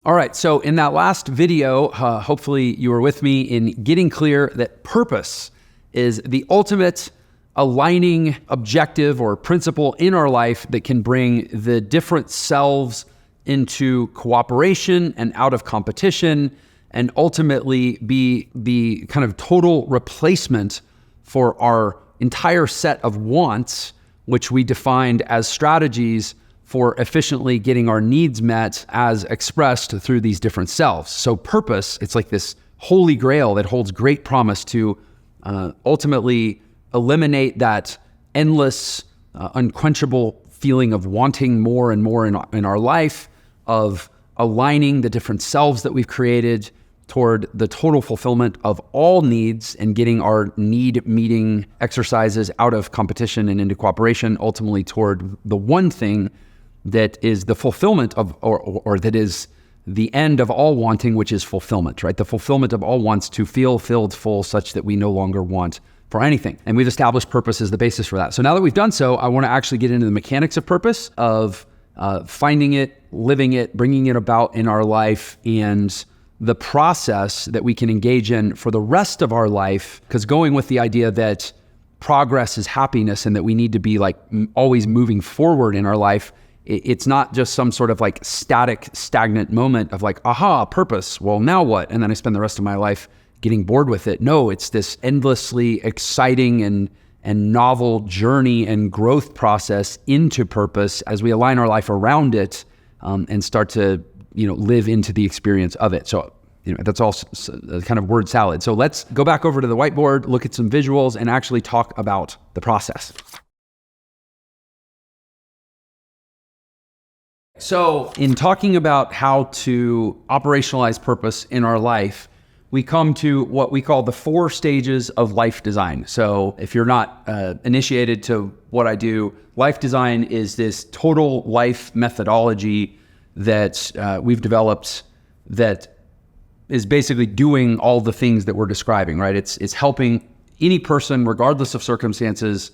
All right, so in that last video, hopefully you were with me in getting clear that purpose is the ultimate aligning objective or principle in our life that can bring the different selves into cooperation and out of competition, and ultimately be the kind of total replacement for our entire set of wants, which we defined as strategies for efficiently getting our needs met as expressed through these different selves. So purpose, it's like this holy grail that holds great promise to ultimately eliminate that endless, unquenchable feeling of wanting more and more in our life, of aligning the different selves that we've created toward the total fulfillment of all needs and getting our need meeting exercises out of competition and into cooperation, ultimately toward the one thing that is the fulfillment of, or that is the end of all wanting, which is fulfillment, right? The fulfillment of all wants to feel filled full such that we no longer want for anything. And we've established purpose as the basis for that. So now that we've done so, I want to actually get into the mechanics of purpose, of finding it, living it, bringing it about in our life, and the process that we can engage in for the rest of our life. Because going with the idea that progress is happiness and that we need to be like always moving forward in our life, it's not just some sort of like stagnant moment of like, aha, purpose, well, now what? And then I spend the rest of my life getting bored with it. No, it's this endlessly exciting and novel journey and growth process into purpose as we align our life around it, and start to, live into the experience of it. So, that's all kind of word salad. So let's go back over to the whiteboard, look at some visuals, and actually talk about the process. So in talking about how to operationalize purpose in our life, we come to what we call the 4 stages of life design. So if you're not initiated to what I do, life design is this total life methodology that we've developed that is basically doing all the things that we're describing, right? It's helping any person, regardless of circumstances,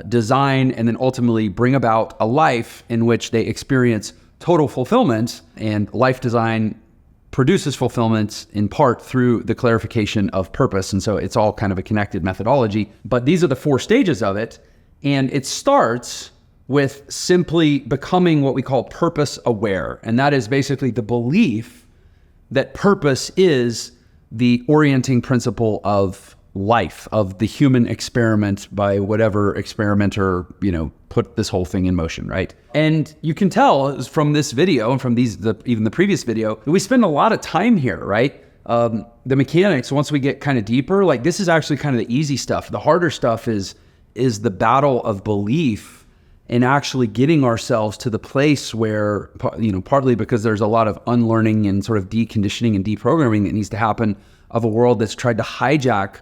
design and then ultimately bring about a life in which they experience total fulfillment. And life design produces fulfillment in part through the clarification of purpose. And so it's all kind of a connected methodology. But these are the 4 stages of it. And it starts with simply becoming what we call purpose aware. And that is basically the belief that purpose is the orienting principle of life, of the human experiment by whatever experimenter, put this whole thing in motion, right? And you can tell from this video and from even the previous video, we spend a lot of time here, right? The mechanics, once we get kind of deeper, like this is actually kind of the easy stuff. The harder stuff is the battle of belief and actually getting ourselves to the place where, partly because there's a lot of unlearning and sort of deconditioning and deprogramming that needs to happen of a world that's tried to hijack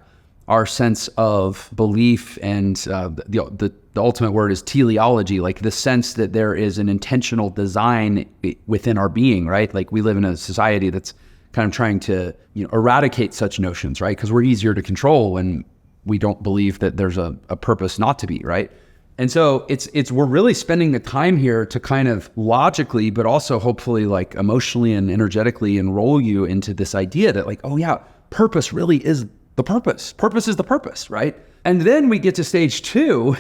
our sense of belief, and the ultimate word is teleology, like the sense that there is an intentional design within our being, right? Like we live in a society that's kind of trying to eradicate such notions, right? Because we're easier to control when we don't believe that there's a purpose not to be, right? And so we're really spending the time here to kind of logically, but also hopefully like emotionally and energetically enroll you into this idea that like, oh yeah, purpose really is the purpose. Purpose is the purpose, right? And then we get to stage 2,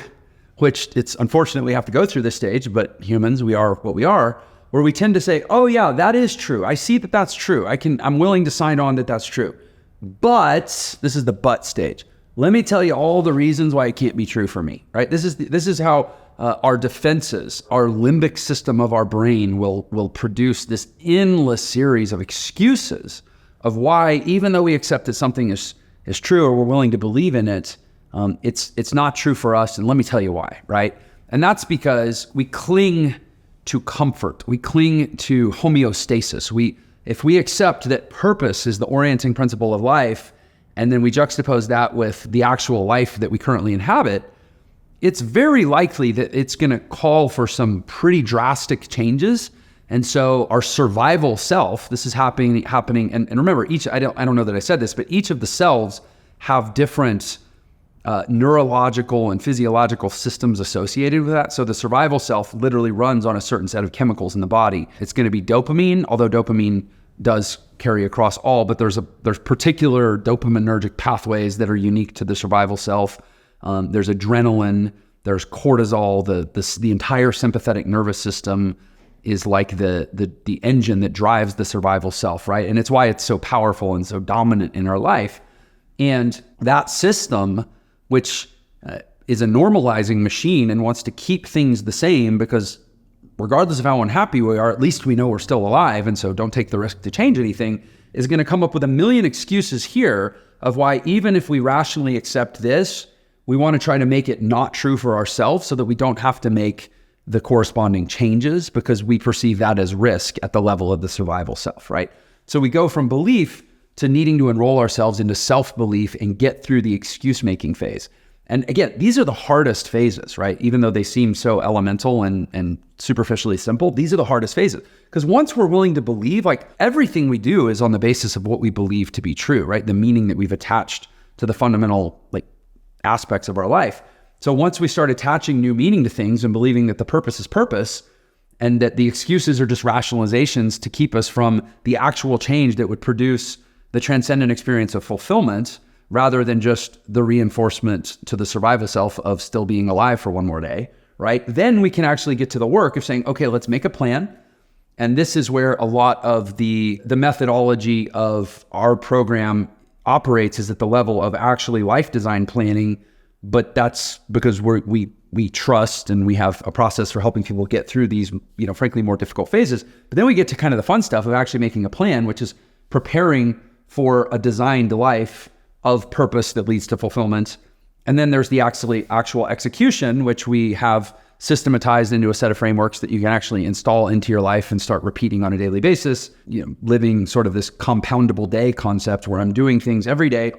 which it's unfortunate we have to go through this stage, but humans, we are what we are, where we tend to say, oh yeah, that is true. I see that that's true. I'm willing to sign on that that's true. But this is the but stage. Let me tell you all the reasons why it can't be true for me, right? This is how our defenses, our limbic system of our brain will produce this endless series of excuses of why, even though we accept that something is true or we're willing to believe in it, it's not true for us. And let me tell you why, right? And that's because we cling to comfort. We cling to homeostasis. If we accept that purpose is the orienting principle of life, and then we juxtapose that with the actual life that we currently inhabit, it's very likely that it's going to call for some pretty drastic changes. And so our survival self, this is happening, and remember, I don't know that I said this, but each of the selves have different neurological and physiological systems associated with that. So the survival self literally runs on a certain set of chemicals in the body. It's going to be dopamine, although dopamine does carry across all, but there's particular dopaminergic pathways that are unique to the survival self. There's adrenaline, there's cortisol, the entire sympathetic nervous system is like the engine that drives the survival self, right? And it's why it's so powerful and so dominant in our life. And that system, which is a normalizing machine and wants to keep things the same, because regardless of how unhappy we are, at least we know we're still alive, and so don't take the risk to change anything, is going to come up with a million excuses here of why, even if we rationally accept this, we want to try to make it not true for ourselves so that we don't have to make the corresponding changes, because we perceive that as risk at the level of the survival self, right? So we go from belief to needing to enroll ourselves into self-belief and get through the excuse-making phase. And again, these are the hardest phases, right? Even though they seem so elemental and superficially simple, these are the hardest phases. Because once we're willing to believe, like everything we do is on the basis of what we believe to be true, right? The meaning that we've attached to the fundamental aspects of our life. So once we start attaching new meaning to things and believing that the purpose is purpose and that the excuses are just rationalizations to keep us from the actual change that would produce the transcendent experience of fulfillment, rather than just the reinforcement to the survival self of still being alive for one more day, right? Then we can actually get to the work of saying, okay, let's make a plan. And this is where a lot of the methodology of our program operates, is at the level of actually life design planning. But that's because we trust and we have a process for helping people get through these, frankly, more difficult phases. But then we get to kind of the fun stuff of actually making a plan, which is preparing for a designed life of purpose that leads to fulfillment. And then there's the actual execution, which we have systematized into a set of frameworks that you can actually install into your life and start repeating on a daily basis, living sort of this compoundable day concept where I'm doing things every day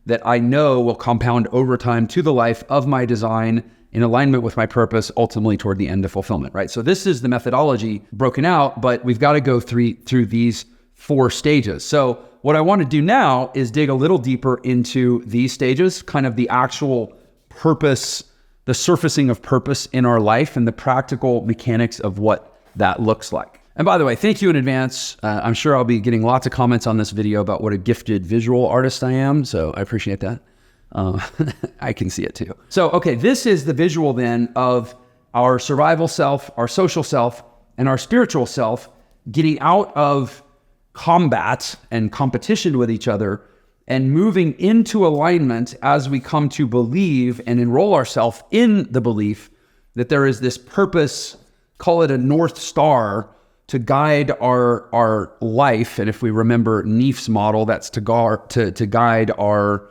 that I know will compound over time to the life of my design in alignment with my purpose, ultimately toward the end of fulfillment, right? So this is the methodology broken out, but we've got to go through these 4 stages. So what I want to do now is dig a little deeper into these stages, kind of the actual purpose, the surfacing of purpose in our life and the practical mechanics of what that looks like. And by the way, thank you in advance. I'm sure I'll be getting lots of comments on this video about what a gifted visual artist I am, so I appreciate that. I can see it too. So, okay, this is the visual then of our survival self, our social self, and our spiritual self getting out of combat and competition with each other and moving into alignment as we come to believe and enroll ourselves in the belief that there is this purpose, call it a North Star, to guide our life. And if we remember Neef's model, that's to guide our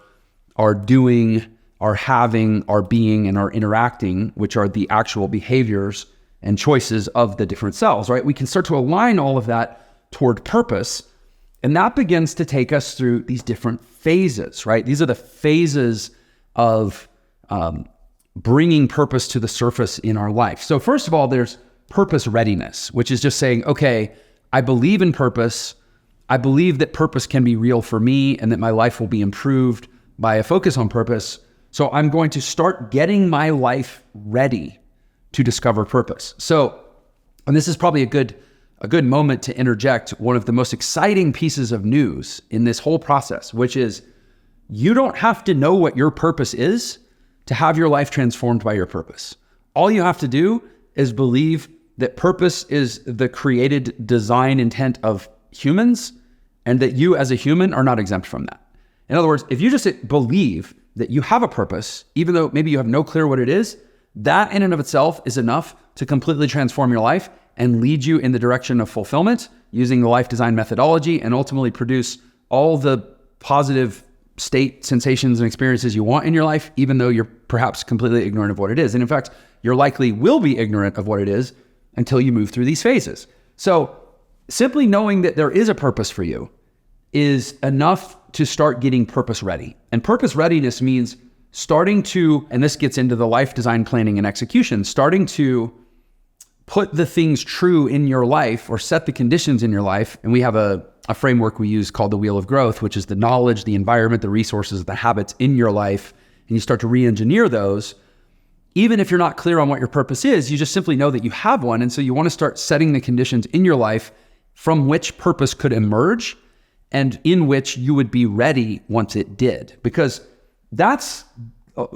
doing, our having, our being, and our interacting, which are the actual behaviors and choices of the different selves, right? We can start to align all of that toward purpose. And that begins to take us through these different phases, right? These are the phases of bringing purpose to the surface in our life. So first of all, there's purpose readiness, which is just saying, okay, I believe in purpose. I believe that purpose can be real for me and that my life will be improved by a focus on purpose. So I'm going to start getting my life ready to discover purpose. So, and this is probably a good moment to interject one of the most exciting pieces of news in this whole process, which is you don't have to know what your purpose is to have your life transformed by your purpose. All you have to do is believe that purpose is the created design intent of humans and that you as a human are not exempt from that. In other words, if you just believe that you have a purpose, even though maybe you have no clue what it is, that in and of itself is enough to completely transform your life and lead you in the direction of fulfillment using the life design methodology and ultimately produce all the positive state, sensations, and experiences you want in your life, even though you're perhaps completely ignorant of what it is. And in fact, you're likely will be ignorant of what it is until you move through these phases. So simply knowing that there is a purpose for you is enough to start getting purpose ready. And purpose readiness means starting to, and this gets into the life design planning and execution, starting to put the things true in your life or set the conditions in your life. And we have a framework we use called the Wheel of Growth, which is the knowledge, the environment, the resources, the habits in your life and you start to re-engineer those, even if you're not clear on what your purpose is, you just simply know that you have one. And so you want to start setting the conditions in your life from which purpose could emerge and in which you would be ready once it did. Because that's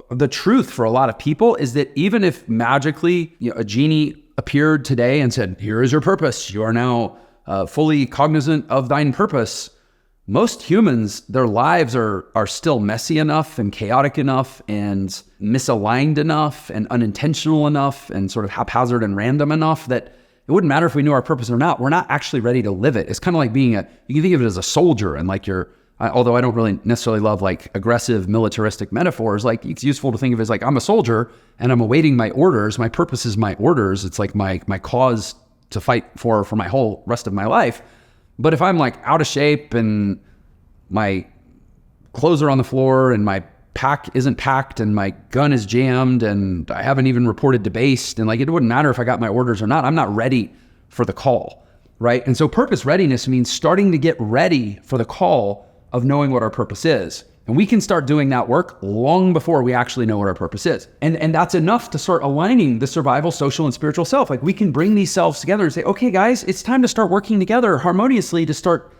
the truth for a lot of people, is that even if magically a genie appeared today and said, here is your purpose, you are now fully cognizant of thine purpose, most humans, their lives are still messy enough and chaotic enough and misaligned enough and unintentional enough and sort of haphazard and random enough that it wouldn't matter if we knew our purpose or not. We're not actually ready to live it. It's kind of like you can think of it as a soldier, and like although I don't really necessarily love like aggressive militaristic metaphors, like it's useful to think of it as like I'm a soldier and I'm awaiting my orders. My purpose is my orders. It's like my cause to fight for my whole rest of my life. But if I'm like out of shape and my clothes are on the floor and my pack isn't packed and my gun is jammed and I haven't even reported to base, and like it wouldn't matter if I got my orders or not. I'm not ready for the call, right? And so purpose readiness means starting to get ready for the call of knowing what our purpose is. And we can start doing that work long before we actually know what our purpose is. And that's enough to start aligning the survival, social, and spiritual self. Like we can bring these selves together and say, okay, guys, it's time to start working together harmoniously to start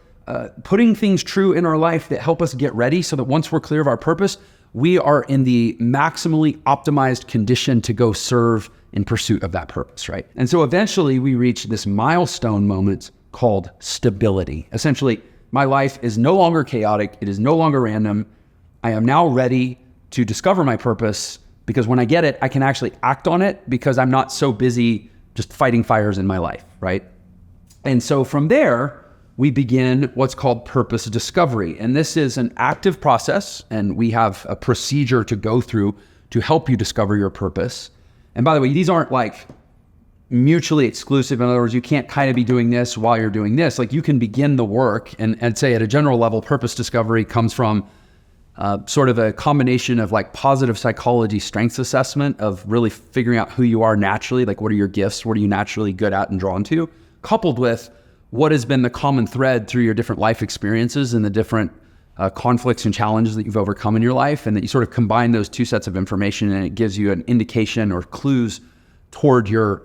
putting things true in our life that help us get ready so that once we're clear of our purpose, we are in the maximally optimized condition to go serve in pursuit of that purpose, right? And so eventually we reach this milestone moment called stability. Essentially, my life is no longer chaotic. It is no longer random. I am now ready to discover my purpose, because when I get it, I can actually act on it because I'm not so busy just fighting fires in my life, right? And so from there, we begin what's called purpose discovery. And this is an active process, and we have a procedure to go through to help you discover your purpose. And by the way, these aren't like mutually exclusive. In other words, you can't kind of be doing this while you're doing this. Like you can begin the work and say at a general level, purpose discovery comes from sort of a combination of like positive psychology strengths assessment of really figuring out who you are naturally, like what are your gifts, what are you naturally good at and drawn to, coupled with what has been the common thread through your different life experiences and the different conflicts and challenges that you've overcome in your life, and that you sort of combine those two sets of information and it gives you an indication or clues toward your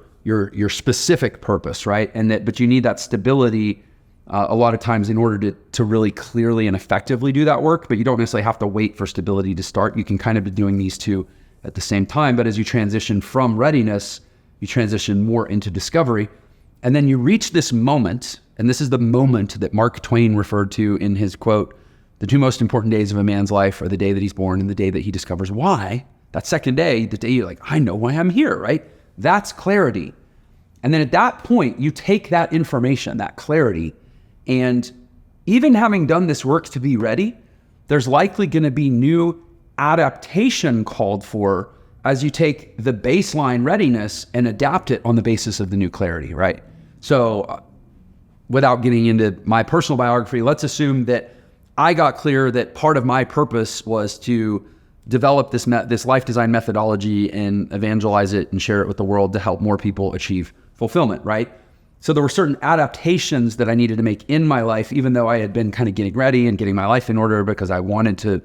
specific purpose, right? But you need that stability a lot of times in order to really clearly and effectively do that work, but you don't necessarily have to wait for stability to start. You can kind of be doing these two at the same time, but as you transition from readiness, you transition more into discovery. And then you reach this moment, and this is the moment that Mark Twain referred to in his quote, "The two most important days of a man's life are the day that he's born and the day that he discovers why." That second day, the day you're like, I know why I'm here, right? That's clarity. And then at that point, you take that information, that clarity, and even having done this work to be ready, there's likely going to be new adaptation called for as you take the baseline readiness and adapt it on the basis of the new clarity, right? So without getting into my personal biography, let's assume that I got clear that part of my purpose was to develop this life design methodology and evangelize it and share it with the world to help more people achieve fulfillment, right? So there were certain adaptations that I needed to make in my life, even though I had been kind of getting ready and getting my life in order because I wanted to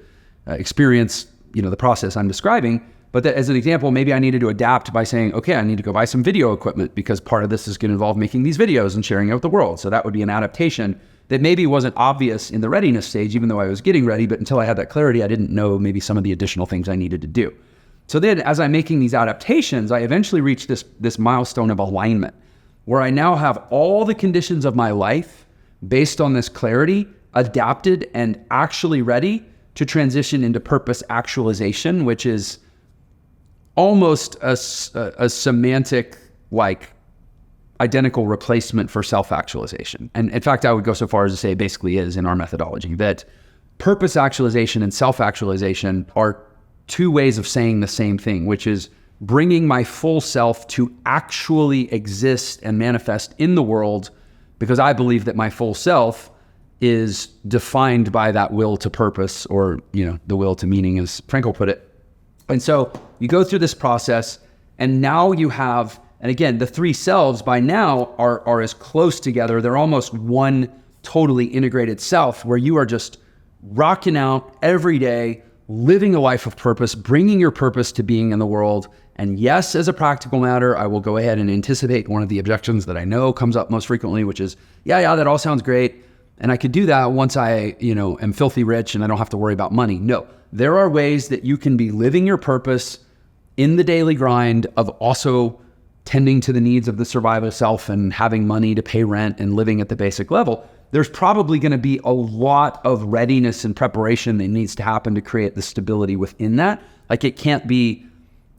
experience, the process I'm describing. But that, as an example, maybe I needed to adapt by saying, okay, I need to go buy some video equipment because part of this is going to involve making these videos and sharing it with the world. So that would be an adaptation that maybe wasn't obvious in the readiness stage, even though I was getting ready. But until I had that clarity, I didn't know maybe some of the additional things I needed to do. So then as I'm making these adaptations, I eventually reach this milestone of alignment where I now have all the conditions of my life based on this clarity adapted and actually ready to transition into purpose actualization, which is almost a semantic, like identical replacement for self-actualization. And in fact, I would go so far as to say it basically is in our methodology that purpose actualization and self-actualization are two ways of saying the same thing, which is bringing my full self to actually exist and manifest in the world, because I believe that my full self is defined by that will to purpose, or, the will to meaning, as Frankl put it. And so you go through this process, and now you have, and again, the three selves by now are as close together. They're almost one totally integrated self where you are just rocking out every day, living a life of purpose, bringing your purpose to being in the world. And yes, as a practical matter, I will go ahead and anticipate one of the objections that I know comes up most frequently, which is, yeah, that all sounds great. And I could do that once I, am filthy rich and I don't have to worry about money. No, there are ways that you can be living your purpose in the daily grind of also tending to the needs of the survival self and having money to pay rent and living at the basic level. There's probably going to be a lot of readiness and preparation that needs to happen to create the stability within that. Like, it can't be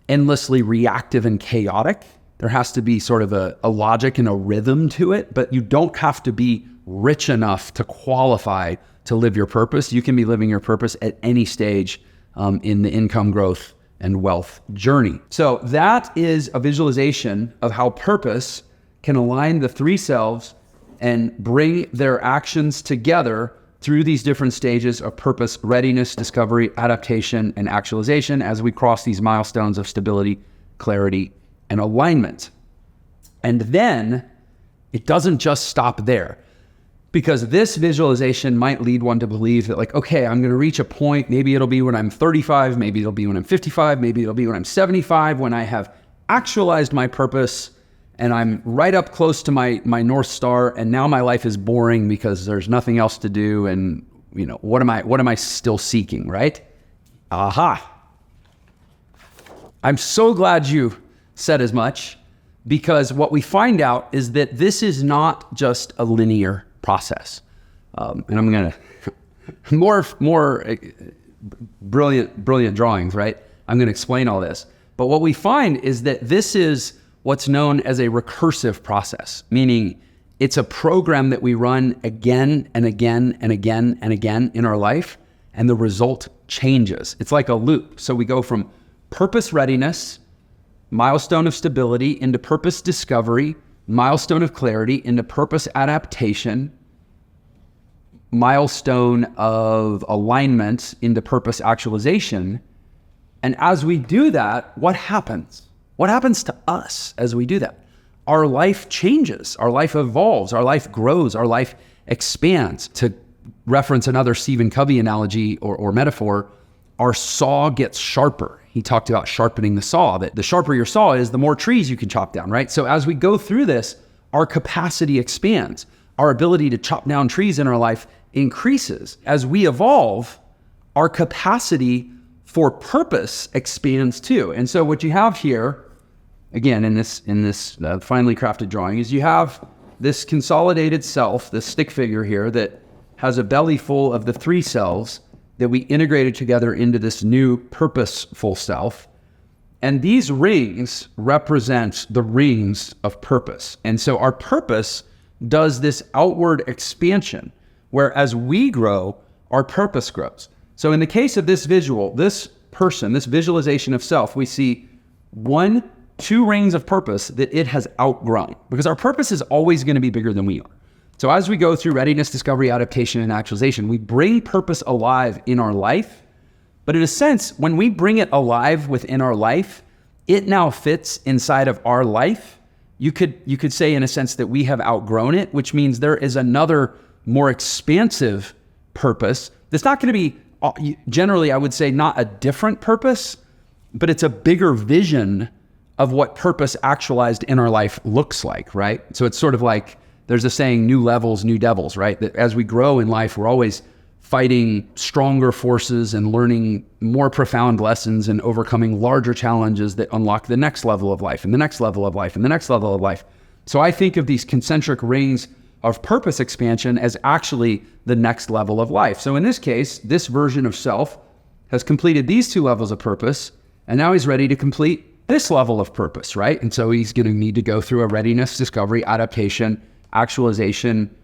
endlessly reactive and chaotic. There has to be sort of a logic and a rhythm to it, but you don't have to be rich enough to qualify to live your purpose. You can be living your purpose at any stage in the income growth and wealth journey. So that is a visualization of how purpose can align the three selves and bring their actions together through these different stages of purpose: readiness, discovery, adaptation, and actualization, as we cross these milestones of stability, clarity, and alignment. And then it doesn't just stop there, because this visualization might lead one to believe that, like, okay, I'm going to reach a point. Maybe it'll be when I'm 35. Maybe it'll be when I'm 55. Maybe it'll be when I'm 75, when I have actualized my purpose and I'm right up close to my North Star. And now my life is boring because there's nothing else to do. And, what am I still seeking, right? Aha. I'm so glad you said as much, because what we find out is that this is not just a linear process. And I'm going to more brilliant drawings, right? I'm going to explain all this. But what we find is that this is what's known as a recursive process, meaning it's a program that we run again and again and again and again in our life, and the result changes. It's like a loop. So we go from purpose readiness, milestone of stability, into purpose discovery, milestone of clarity, into purpose adaptation, milestone of alignment, into purpose actualization. And as we do that, what happens? What happens to us as we do that? Our life changes, our life evolves, our life grows, our life expands. To reference another Stephen Covey analogy or metaphor, our saw gets sharper. He talked about sharpening the saw, that the sharper your saw is, the more trees you can chop down, right? So as we go through this, our capacity expands. Our ability to chop down trees in our life increases. As we evolve, our capacity for purpose expands too. And so what you have here, again, in this finely crafted drawing, is you have this consolidated self, this stick figure here, that has a belly full of the three selves that we integrated together into this new purposeful self. And these rings represent the rings of purpose. And so our purpose does this outward expansion, where as we grow, our purpose grows. So in the case of this visual, this person, this visualization of self, we see 2 rings of purpose that it has outgrown, because our purpose is always going to be bigger than we are. So as we go through readiness, discovery, adaptation, and actualization, we bring purpose alive in our life. But in a sense, when we bring it alive within our life, it now fits inside of our life. You could say, in a sense, that we have outgrown it, which means there is another more expansive purpose that's not going to be, generally, I would say, not a different purpose, but it's a bigger vision of what purpose actualized in our life looks like, right? So it's sort of like, there's a saying, new levels, new devils, right? That as we grow in life, we're always fighting stronger forces and learning more profound lessons and overcoming larger challenges that unlock the next level of life and the next level of life and the next level of life. So I think of these concentric rings of purpose expansion as actually the next level of life. So in this case, this version of self has completed these 2 levels of purpose, and now he's ready to complete this level of purpose, right? And so he's going to need to go through a readiness, discovery, adaptation, actualization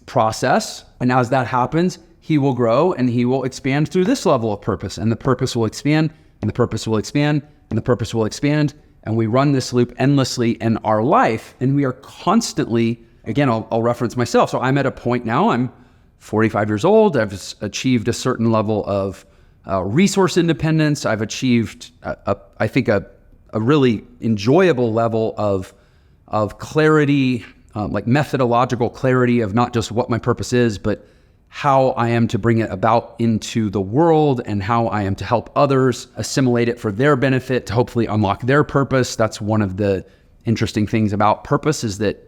process. And as that happens, he will grow and he will expand through this level of purpose, and the purpose will expand, and the purpose will expand, and the purpose will expand. And we run this loop endlessly in our life, and we are constantly, again, I'll reference myself. So I'm at a point now, I'm 45 years old. I've achieved a certain level of resource independence. I've achieved, I think, a really enjoyable level of clarity, like methodological clarity of not just what my purpose is, but how I am to bring it about into the world and how I am to help others assimilate it for their benefit to hopefully unlock their purpose. That's one of the interesting things about purpose, is that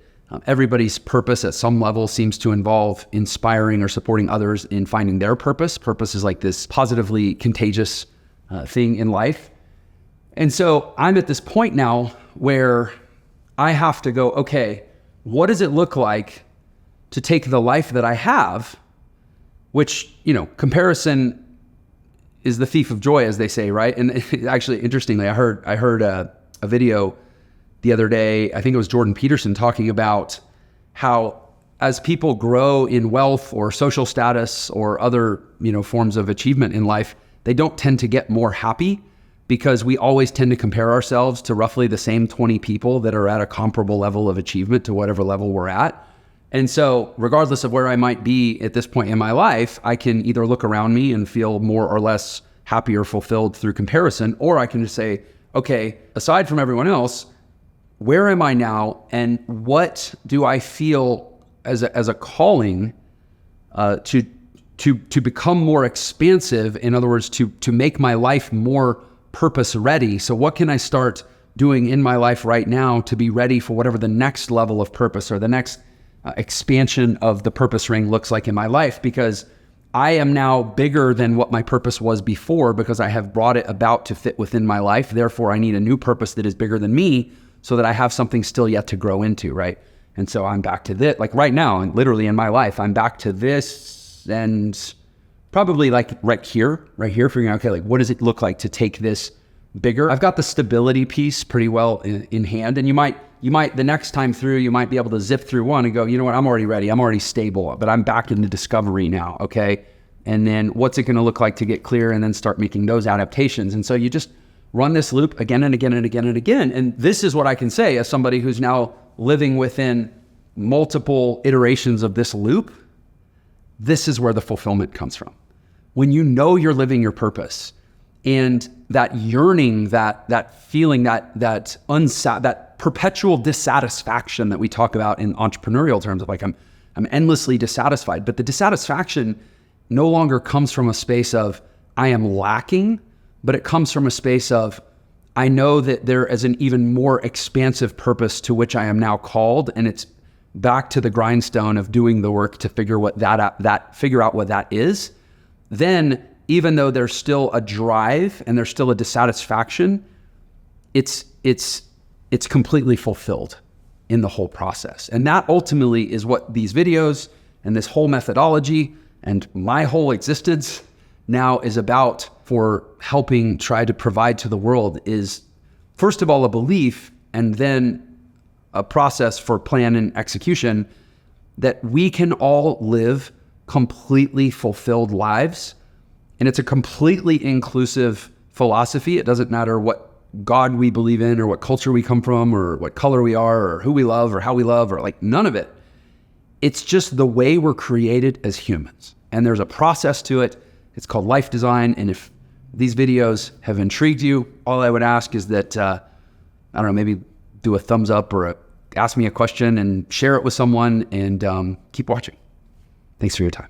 everybody's purpose at some level seems to involve inspiring or supporting others in finding their purpose. Purpose is like this positively contagious thing in life. And so I'm at this point now where I have to go, okay, what does it look like to take the life that I have, which, comparison is the thief of joy, as they say, right? And actually, interestingly, I heard a video the other day. I think it was Jordan Peterson talking about how as people grow in wealth or social status or other, forms of achievement in life, they don't tend to get more happy, because we always tend to compare ourselves to roughly the same 20 people that are at a comparable level of achievement to whatever level we're at. And so regardless of where I might be at this point in my life, I can either look around me and feel more or less happy or fulfilled through comparison, or I can just say, okay, aside from everyone else, where am I now, and what do I feel as a calling to become more expansive? In other words, to make my life more purpose ready. So what can I start doing in my life right now to be ready for whatever the next level of purpose or the next expansion of the purpose ring looks like in my life? Because I am now bigger than what my purpose was before, because I have brought it about to fit within my life. Therefore, I need a new purpose that is bigger than me, so that I have something still yet to grow into, right? And so I'm back to this, like right now, and literally in my life, I'm back to this, and probably like right here, figuring out, okay, like what does it look like to take this bigger? I've got the stability piece pretty well in hand, and you might the next time through, you might be able to zip through one and go, you know what, I'm already ready, I'm already stable, but I'm back in the discovery now, okay? And then what's it gonna look like to get clear, and then start making those adaptations. And so you just run this loop again and again and again and again. And this is what I can say as somebody who's now living within multiple iterations of this loop. This is where the fulfillment comes from. When you know you're living your purpose, and that yearning, that feeling, that perpetual dissatisfaction that we talk about in entrepreneurial terms of like, I'm endlessly dissatisfied, but the dissatisfaction no longer comes from a space of I am lacking, but it comes from a space of, I know that there is an even more expansive purpose to which I am now called, and it's back to the grindstone of doing the work to figure out what that is. Then, even though there's still a drive and there's still a dissatisfaction, it's completely fulfilled in the whole process. And that ultimately is what these videos and this whole methodology and my whole existence now is about, for helping try to provide to the world, is first of all a belief, and then a process for plan and execution, that we can all live completely fulfilled lives. And it's a completely inclusive philosophy. It doesn't matter what God we believe in, or what culture we come from, or what color we are, or who we love, or how we love, or like none of it. It's just the way we're created as humans. And there's a process to it. It's called life design. And if these videos have intrigued you, all I would ask is that, maybe do a thumbs up, or ask me a question and share it with someone, and keep watching. Thanks for your time.